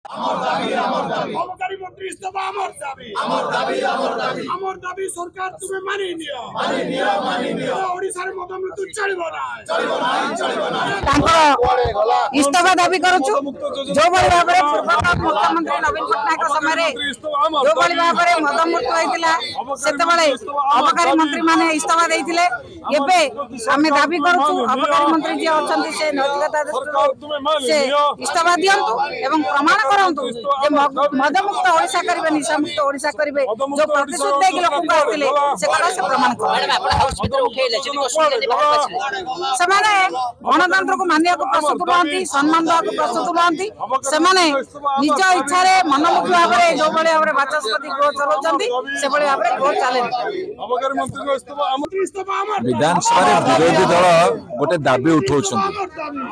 अबकारी मंत्री इस्तीफा आमर दाबी सरकार तुम्हें मानि नियो ओडिसा रे मदमृत्यु चलिबो ना इस्तीफा दाबी करूछु जो बड़ी भाव रे पूर्वतन मुख्यमंत्री नवीन पटनायक समय रे जो बड़ी भाव रे मदमृत्यु होइतिला सेते बेले अबकारी मंत्री माने इस्तीफा देइतिले एबे आमे दाबी करूछु अबकारी मंत्री जे अछंती से नैतिकता से इस्तीफा दियंतु एवं प्रमाण करंतु जे मदमुक्त ओडिसा करिवे निशा मुक्त ओडिसा करिवे जो प्रतिश्रुति देके लोक कहतिले से कला से प्रमाण कर समाने गणतंत्र को मानिया को प्रस्तुत रहंती सम्मान देवा को प्रस्तुत रहंती समाने निज इच्छा रे मनमुखी भाव रे जो बळे भाव रे वाचस्पति गृह चलाउचंती से बळे भाव रे गृह चाले अबकारी मंत्री को इस्तीफा आमर विधानसभा विरोधी दल गोटे दाबी उठाउछन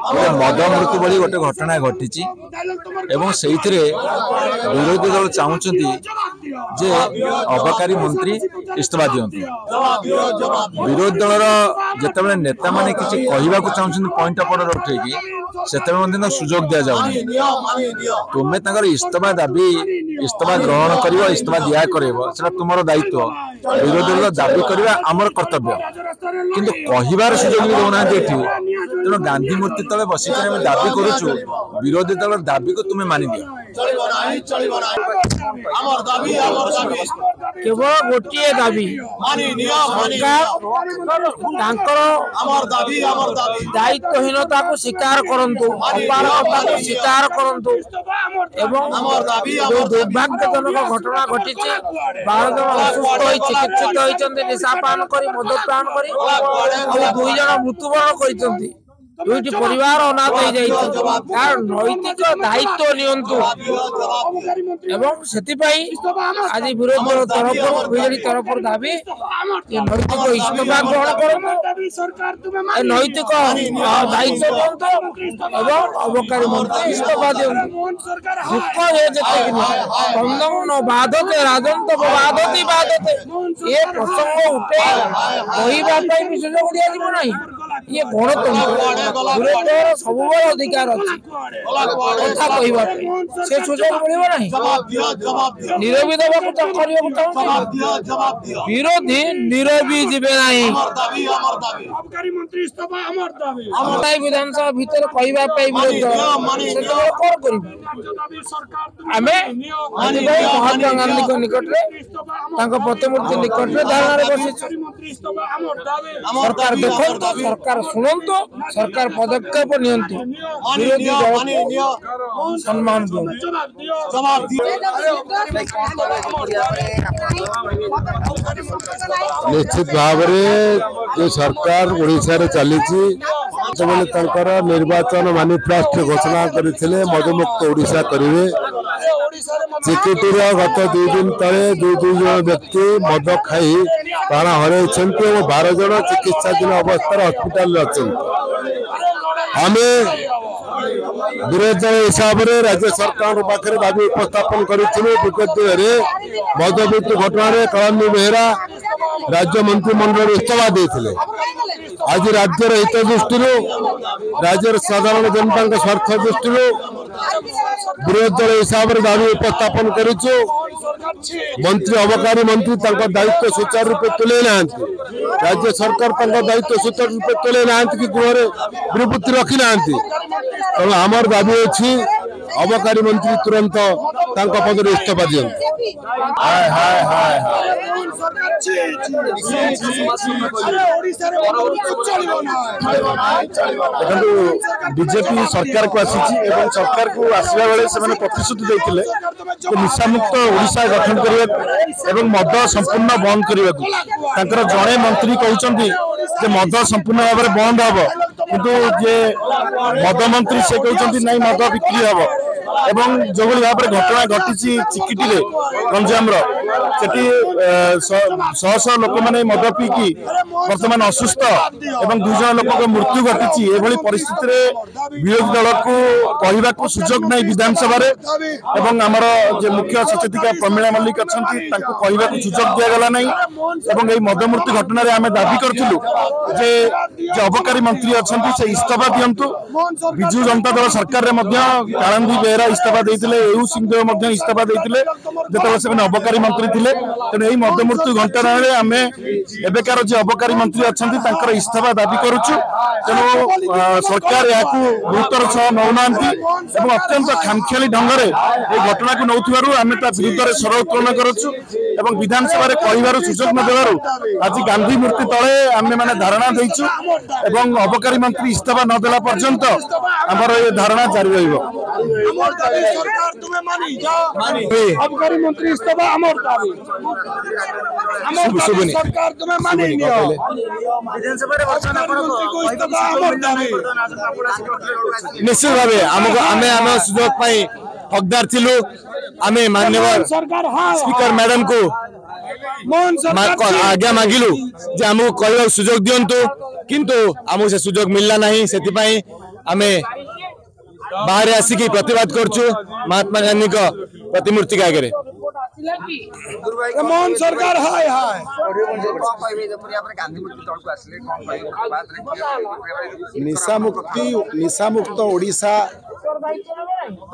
गोटे मदमृत्यु भली गोटे घटना घटी एवं सेइथिरे विरोधी दल चाहूचंती जे अबकारी मंत्री इस्तीफा दियंतु विरोधी दलर जेतेबेले नेता माने किछि कहिबाकू चाहूचंती पॉइंट ऑफ ऑर्डर उठेकी सेतेबेले सुजोग दिया जाउनी तुमे तांकर इस्तीफा दाबी इस्तीफा ग्रहण करिवो इस्तीफा दिया करबो सेटा तुमरो दायित्व विरोधी दल दाबी करबा हमर कर्तव्य किंतु कहिबार सुजोग देउना जेठी तेणु गांधी मूर्ति तले बसी हम दाबी करूछु विरोधी दल दाबी को तुम्हें मानि दियो केवल गोटे दाबी दायित्वहीनता को स्वीकार करंतु अपारगता को स्वीकार करंतु एवं दुर्भाग्यजनक घटना घटी 12 जन असुस्थ होई चिकित्सित होइचंती निशापान करी मदपान करी 2 जन मृत्युवरण करिसंती दुईटी परिवार अनाथ हो यार नैतिक दायित्व नियंतु एवं सेतिपाई आज विरोधी दल तरफ बीजेडी तरफ दाबी नैतिक इस्तीफा ग्रहण करंतु नैतिक दायित्व नियंतु एवं अबकारी मंत्री इस्तीफा दियंतु दुख ये जते बंधन बाधते राजंत बाधती ये प्रसंग उठे कहिबा पई भी सुযোগ दिया जिवो नाही ये गणतंत्र सब अधिकार अच्छी कथा कहवा से सुजोग मिले ना निरवी देवा विरोधी निरवी जीवे ना विधानसभा भितर कहवाई महात्मा गांधी निकट प्रतिमूर्ति निकट में धारणा बस सरकार देखो सरकार शुणु सरकार पदक्षेप नियंतु विरोधी दल सम्मान निश्चित भाव जो सरकार ओडिशा रे चली निर्वाचन मैनिफेस्टो घोषणा करते मदमुक्त ओडिशा करेंगे चिकिटी गत 2 दिन तले 2 जन व्यक्ति मद खाई प्राण हर 12 जन चिकित्साधीन अवस्था हस्पिटाल अच्छा आम विरोधी दल हिसाब से राज्य सरकार पाखे दाबी उपस्थापन करूँ मद मृत्यु घटना कलानी बेहरा राज्य मंत्रिमंडल इस्तीफा देते आज राज्यर हित दृष्टि राज्य साधारण जनता स्वार्थ दृष्टि विरोधी दल हिसाब से दाबी उपस्थापन करूँ मंत्री अबकारी मंत्री दायित्व सुचारू रूपे तुले ना राज्य सरकार दायित्व सुचारू रूपे तुले ना कि गृह विवृत्ति रखी ना तेणु आमर दाबी अच्छी अबकारी मंत्री तुरंत पद इस्तीफा दियंतु बीजेपी सरकार को आसी सरकार को आसला बेले से प्रतिश्रुति देते निशामुक्त ओडिशा गठन करने मद संपूर्ण बंद करने जड़े मंत्री कहते मद संपूर्ण भाव में बंद हम किंतु जे मद मंत्री से कहते नहीं मद बिक्री हम एवं जो भाव में घटना घटी चिकिटी गंजाम सेठी शह शह लोक मैंने मद पीकी वर्तमान असुस्थ एवं 2 जन लोक मृत्यु घटी एभली परिस्थिति रे विरोधी दल को कहवा को सुजोग नहीं विधानसभा एवं आमर जे मुख्य सचेतिका प्रमीला मल्लिक अच्छा कहवा को सुजोग दिगला नहीं एवं यही मद मृत्यु घटना आम दाबी करूँ जे अबकारी मंत्री अच्छा से इस्तीफा दिंतु विजु जनता दल सरकार में कालंदी बेहरा इस्तीफा देते एयू सिंहदेव इस्तीफा देते जो से अबकारी मंत्री थे तेणु यही मद मृत्यु घटना आम एबेकार जो अबकारी मंत्री अच्छा इस्तीफा दाबी करुचु तेणु सरकार या गुरुतर सह नौना अत्यंत खामखियाली ढंग से ये घटना को नौथार आम विरुद्ध में स्वर उत्तोलन करुचु विधानसभा कहबार सुजोग न देवार आज गांधी मूर्ति तले आम मैंने धारणा देचु एवं अबकारी मंत्री इस्तीफा न देला पर्यंत आमर ये धारणा जारी रहिबो। अबकारी मंत्री इस्तीफा आमर दाबी सरकार तुम्हें मानी नियो विधानसभा रे वर्तमान आपन इस्तीफा आमर दाबी निश्चित भावे आमको आमे आम सुजोग पाई हकदार थिलु आमे माननीय सरकार हां स्पीकर मैडम को आज्ञा मांगिलु जे आमको कहवा सुजोग दियंतु किंतु आमको से सुजोग मिलला नहीं सेति पई आमे बाहर आसिकी प्रतिवाद करछु महात्मा गांधी को प्रतिमूर्ति के आगे मोहन सरकार हाय हाय निशा मुक्त ओडिशा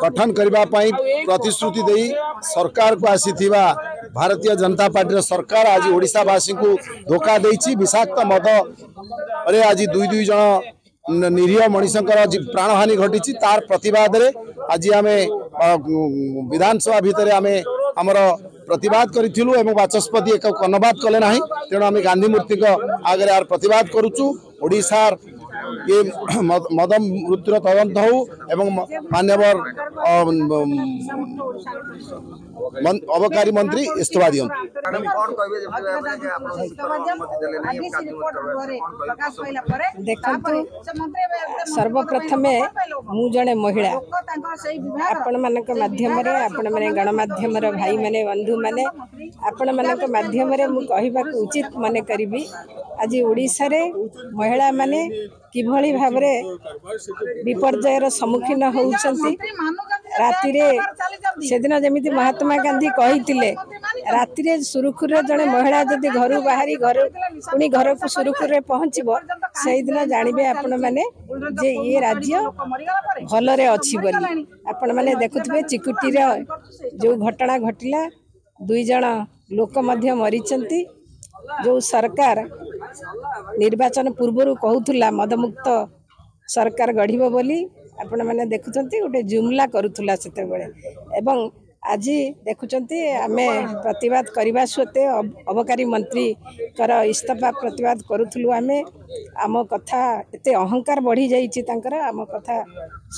गठन करने प्रतिश्रुति दे सरकार को आसीथिबा भारतीय जनता पार्टी सरकार आज ओडिशावासी को धोखा देछि विषाक्त मद अरे आज 2 जन निरीह मनीषंकर प्राण हानि घटी तार प्रतिवाद रे आज आम विधानसभा भितर आम आमर प्रतिवाद करूँ एवं बाचस्पति एक कर्णपात कले ना तेणु आम गांधी मूर्ति आगे यार प्रतिवाद करुचु ओडिशार ये मद मृत्युर तदंत हो एवं मान्यवर अबकारी मंत्री इस्तीफा दियंतु। देखंतु सर्वप्रथम मु जने महिला आपण मानक माध्यम रे आपण माने गणमाध्यम रे भाई माने बंधु माने आपण मानक माध्यम रे मु कहबा उचित माने करिबी आज ओडिसा रे महिला माने किभली भाबरे विपर्ययर सम्मुखीन होउछंती राति रे सेदिन जमिति महात्मा गांधी कहितिले राति रे सुरुखुर जने महिला जदि घर बाहरी घर पुनी घर को सुरुखुर रे पहुंचबो सेहि दिन जानिबे आपण माने जे ये राज्य भल रे अछि बोली आपण माने देखुथबे चिकुटी रे जो घटना घटिला 2 जण लोक मध्य मरिचंती जो सरकार निर्वाचन पूर्व कहूला मदमुक्त सरकार गढ़ बोली आपण मैंने देखुंत गोटे जुमला करूला से एवं आज देखुंत आम प्रतिवाद करने सत्वे अबकारी मंत्री कर इस्तीफा प्रतिवाद करूँ आम आम कथा एते अहंकार बढ़ी जाइए आम कथा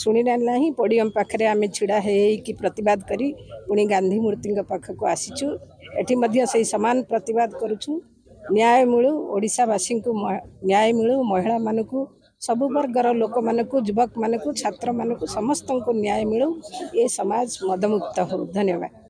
शुणिना ना पोडियम पाखे आम छिड़ा कि प्रतिवाद करी पुणी गांधी मूर्ति पाखक आसीचु एटी मध्य से समान प्रतिवाद करुछु न्याय मिलू ओडिशावासी को न्याय मिलू महिला मानक सबु वर्गर लोक मानक युवक मानक छात्र मानक समस्त को न्याय मिलू ये समाज मदमुक्त हो। धन्यवाद।